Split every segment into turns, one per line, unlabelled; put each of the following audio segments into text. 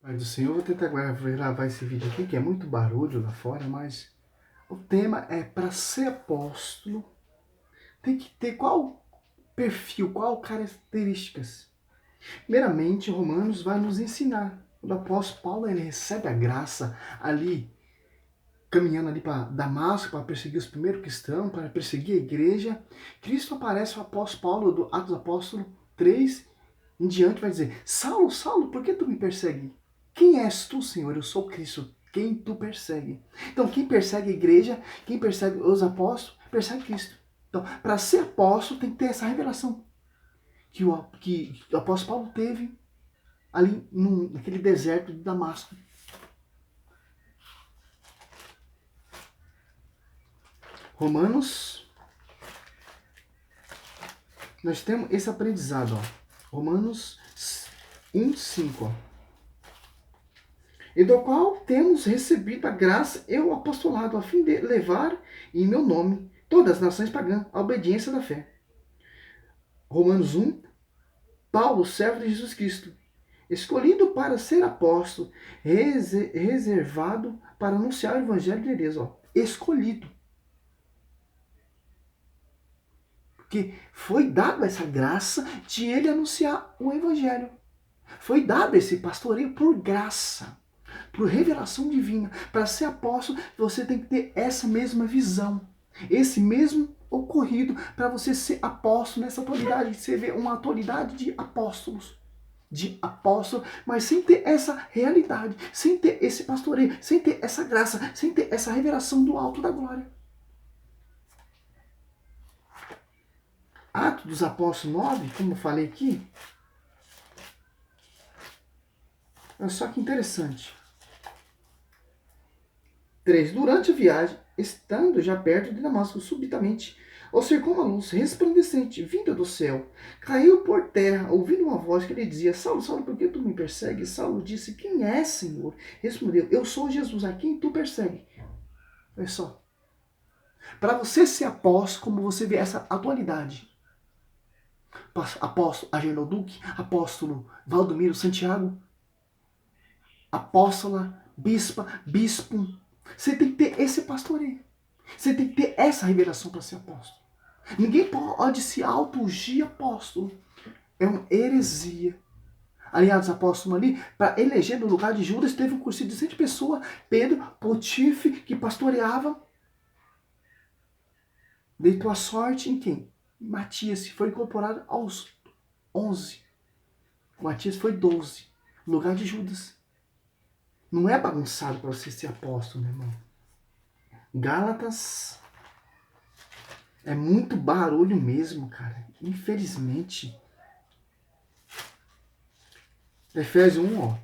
Pai do Senhor, vou tentar gravar esse vídeo aqui, que é muito barulho lá fora, mas o tema é: para ser apóstolo, tem que ter qual perfil, qual características? Primeiramente, Romanos vai nos ensinar. O apóstolo Paulo, ele recebe a graça ali, caminhando ali para Damasco, para perseguir os primeiros cristãos, para perseguir a igreja. Cristo aparece, o apóstolo Paulo, do Atos dos Apóstolos 3 em diante, vai dizer: Saulo, Saulo, por que tu me persegue? Quem és tu, Senhor? Eu sou Cristo. Quem tu persegue? Então, quem persegue a igreja, quem persegue os apóstolos, persegue Cristo. Então, para ser apóstolo, tem que ter essa revelação que o apóstolo Paulo teve ali naquele deserto de Damasco. Romanos, nós temos esse aprendizado, ó. Romanos 1:5, ó. E do qual temos recebido a graça e o apostolado, a fim de levar em meu nome todas as nações pagãs à obediência da fé. Romanos 1, Paulo, servo de Jesus Cristo, escolhido para ser apóstolo, reservado para anunciar o evangelho de Deus. Ó. Escolhido. Porque foi dado essa graça de ele anunciar o evangelho. Foi dado esse pastoreio por graça, por revelação divina. Para ser apóstolo, você tem que ter essa mesma visão, esse mesmo ocorrido, para você ser apóstolo nessa autoridade. Você vê uma autoridade de apóstolos, mas sem ter essa realidade, sem ter esse pastoreio, sem ter essa graça, sem ter essa revelação do alto da glória. Atos dos Apóstolos 9, como eu falei aqui, olha só que interessante. 3. Durante a viagem, estando já perto de Damasco, subitamente o cercou uma luz resplandecente, vinda do céu. Caiu por terra, ouvindo uma voz que lhe dizia: Saulo, Saulo, por que tu me persegues? Saulo disse: Quem é, Senhor? Respondeu: Eu sou Jesus, a quem tu persegues. Olha só. Para você ser apóstolo, como você vê essa atualidade. Apóstolo Agenor Duque, apóstolo Valdomiro Santiago, apóstola, bispo. Você tem que ter esse pastoreio. Você tem que ter essa revelação para ser apóstolo. Ninguém pode se auto-ungir apóstolo. É uma heresia. Aliás, apóstolo ali, para eleger no lugar de Judas, teve um curso de 100 pessoas. Pedro, pontífice, que pastoreava. Deitou a sorte em quem? Matias, que foi incorporado aos 11. Matias foi 12. No lugar de Judas. Não é bagunçado para você ser apóstolo, meu irmão. Gálatas é muito barulho mesmo, cara. Infelizmente. Efésios 1, ó.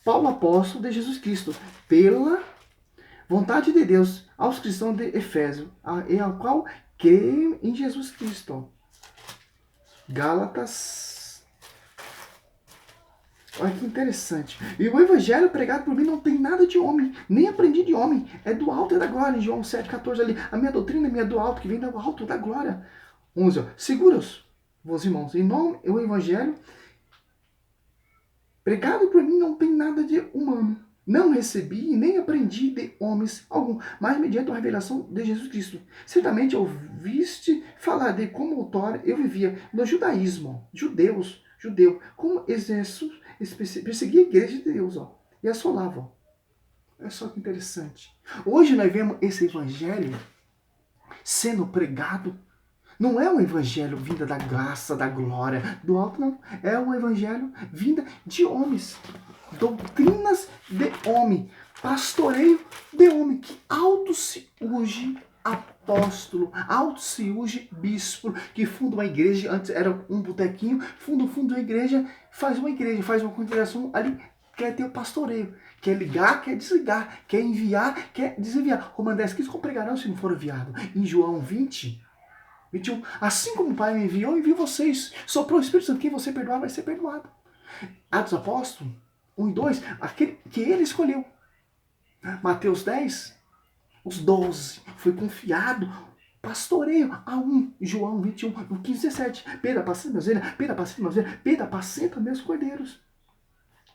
Paulo, apóstolo de Jesus Cristo, pela vontade de Deus, aos cristãos de Efésio, e ao qual creem em Jesus Cristo. Ó. Gálatas. Olha que interessante. E o evangelho pregado por mim não tem nada de homem, nem aprendi de homem. É do alto e da glória, em João 7,14 ali. A minha doutrina é minha do alto, que vem do alto da glória. 11, ó. Seguros, meus irmãos, em nome, o evangelho pregado por mim não tem nada de humano. Não recebi e nem aprendi de homens algum, mas mediante a revelação de Jesus Cristo. Certamente ouviste falar de como outrora eu vivia no judaísmo, judeu, como exército, perseguia a igreja de Deus, ó, e assolava. Ó. Olha só que interessante. Hoje nós vemos esse evangelho sendo pregado. Não é um evangelho vinda da graça, da glória, do alto, não. É um evangelho vinda de homens. Doutrinas de homem. Pastoreio de homem. Que auto se unge apóstolo, auto se unge bispo, que funda uma igreja, antes era um botequinho, funda uma igreja, faz uma congregação ali, quer ter o pastoreio. Quer ligar, quer desligar, quer enviar, quer desenviar. Romanos 10, como pregarão se não for enviado? Em João 20, 21. Assim como o Pai me enviou, eu envio vocês. Soprou o Espírito Santo. Quem você perdoar vai ser perdoado. Atos dos Apóstolos 1 e 2. Aquele que ele escolheu. Mateus 10. Os 12. Foi confiado. Pastoreio a 1. João 21. No 15, 17. Pedro, apacenta minhas ovelhas. Pedro, apacenta minhas ovelhas. Pedro, apacenta meus cordeiros.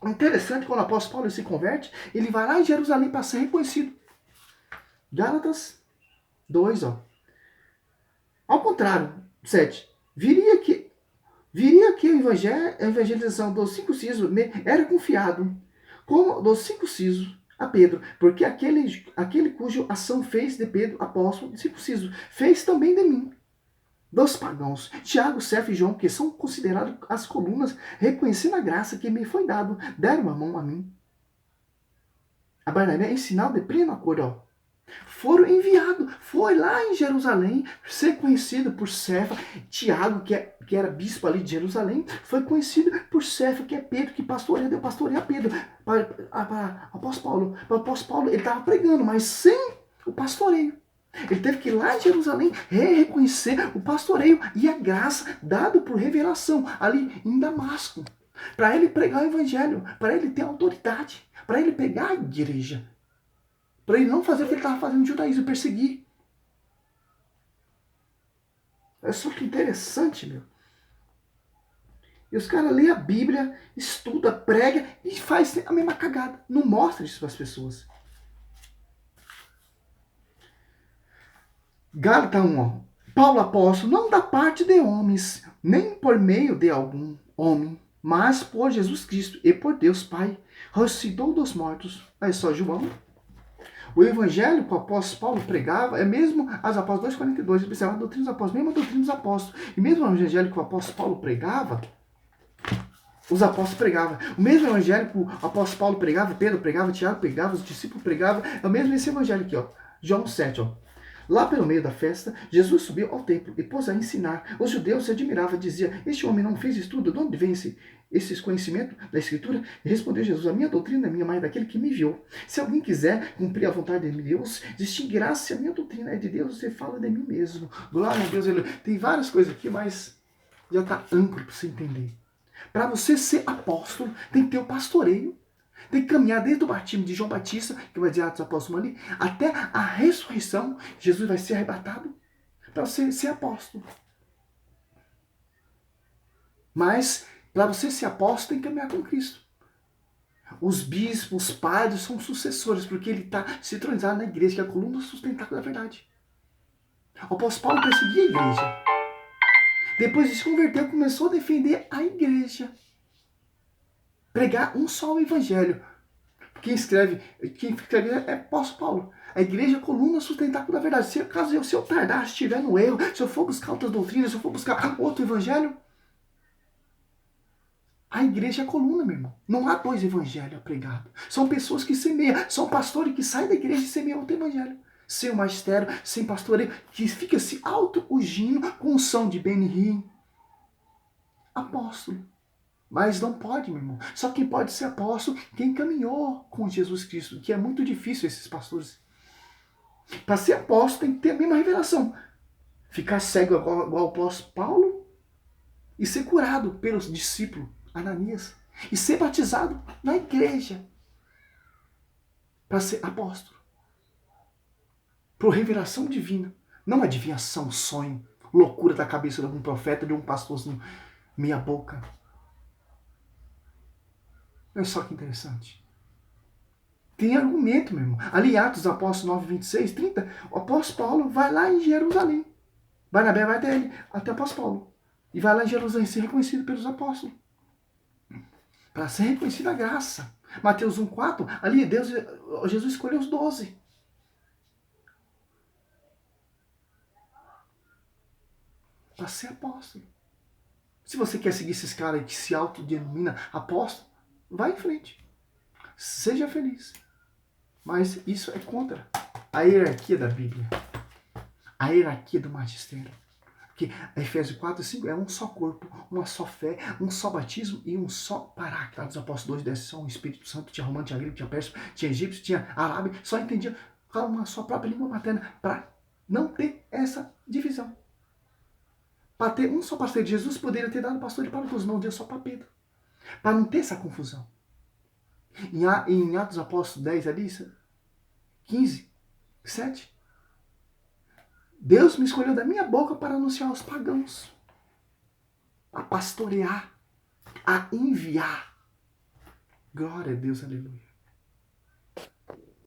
Interessante, quando o apóstolo Paulo se converte, ele vai lá em Jerusalém para ser reconhecido. Gálatas 2, ó. Ao contrário, 7. Viria que a evangelização dos circuncisos era confiado, como dos circuncisos, a Pedro, porque aquele cuja ação fez de Pedro, apóstolo circunciso, fez também de mim, dos pagãos, Tiago, Cefo e João, que são considerados as colunas, reconhecendo a graça que me foi dado, deram a mão a mim. A Barnabé em sinal de pleno acordo, ó. Foram enviados, foi lá em Jerusalém, ser conhecido por Cefa. Tiago, que era bispo ali de Jerusalém, foi conhecido por Cefa, que é Pedro, que deu pastoreio a Pedro. Para o apóstolo Paulo, ele estava pregando, mas sem o pastoreio. Ele teve que ir lá em Jerusalém reconhecer o pastoreio e a graça dado por revelação ali em Damasco. Para ele pregar o evangelho, para ele ter autoridade, para ele pegar a igreja. Para ele não fazer o que ele estava fazendo no judaísmo, perseguir. É só que interessante, meu. E os caras lêem a Bíblia, estuda, prega e faz a mesma cagada. Não mostra isso para as pessoas. Gálatas 1, ó. Paulo apóstolo, não da parte de homens, nem por meio de algum homem, mas por Jesus Cristo e por Deus Pai, ressuscitou dos mortos. Aí só João. O evangelho que o apóstolo Paulo pregava é mesmo as apóstolos 2,42, ele pensava a doutrina dos apóstolos, mesmo a doutrina dos apóstolos. E mesmo o evangelho que o apóstolo Paulo pregava, os apóstolos pregavam. O mesmo evangelho que o apóstolo Paulo pregava, Pedro pregava, Tiago pregava, os discípulos pregavam, é o mesmo esse evangelho aqui, ó. João 7, ó. Lá pelo meio da festa, Jesus subiu ao templo e pôs a ensinar. Os judeus se admiravam e diziam, este homem não fez estudo, de onde vem esses conhecimentos da Escritura? E respondeu Jesus, a minha doutrina é minha, mas é daquele que me enviou. Se alguém quiser cumprir a vontade de Deus, distinguirá se a minha doutrina é de Deus, você fala de mim mesmo. Glória a Deus. Tem várias coisas aqui, mas já está amplo para você entender. Para você ser apóstolo, tem que ter o pastoreio. Tem que caminhar desde o batismo de João Batista, que vai dizer Atos dos Apóstolos ali, até a ressurreição. Jesus vai ser arrebatado para você ser apóstolo. Mas, para você ser apóstolo, tem que caminhar com Cristo. Os bispos, os padres são sucessores, porque ele está citronizado na igreja, que é a coluna sustentável da verdade. O apóstolo Paulo perseguia a igreja. Depois de se converter, começou a defender a igreja. Pregar um só evangelho. Quem escreve é apóstolo Paulo. A igreja é a coluna sustentável da verdade. Se eu tardar, se estiver no erro, se eu for buscar outras doutrinas, se eu for buscar outro evangelho, a igreja é a coluna, meu irmão. Não há dois evangelhos pregados. São pessoas que semeiam. São pastores que saem da igreja e semeiam outro evangelho. Sem o magistério, sem pastoreio, que fica se auto-ungindo com o som de Benihim. Apóstolo. Mas não pode, meu irmão. Só quem pode ser apóstolo, quem caminhou com Jesus Cristo, que é muito difícil esses pastores. Para ser apóstolo tem que ter a mesma revelação. Ficar cego igual o apóstolo Paulo e ser curado pelos discípulos, Ananias. E ser batizado na igreja. Para ser apóstolo. Por revelação divina. Não adivinhação, sonho, loucura da cabeça de algum profeta, de um pastorzinho meia boca. Olha só que interessante. Tem argumento, meu irmão. Ali, Atos dos Apóstolos 9, 26, 30, o apóstolo Paulo vai lá em Jerusalém. Barnabé vai até ele, até o apóstolo Paulo. E vai lá em Jerusalém ser reconhecido pelos apóstolos. Para ser reconhecida a graça. Mateus 1, 4, ali Jesus escolheu os 12. Para ser apóstolo. Se você quer seguir esses caras que se autodenomina apóstolo, vai em frente. Seja feliz. Mas isso é contra a hierarquia da Bíblia. A hierarquia do magistério. Porque Efésios 4 e 5 é um só corpo, uma só fé, um só batismo e um só paráclito. Dos Apóstolos 2 desce só um Espírito Santo, tinha romano, tinha grego, tinha persa, tinha egípcio, tinha árabe, só entendia uma sua própria língua materna para não ter essa divisão. Para ter um só pastor, Jesus poderia ter dado pastor para todos, não deu só para Pedro. Para não ter essa confusão. Em Atos Apóstolos 10 ali, 15, 7. Deus me escolheu da minha boca para anunciar aos pagãos. A pastorear. A enviar. Glória a Deus, aleluia.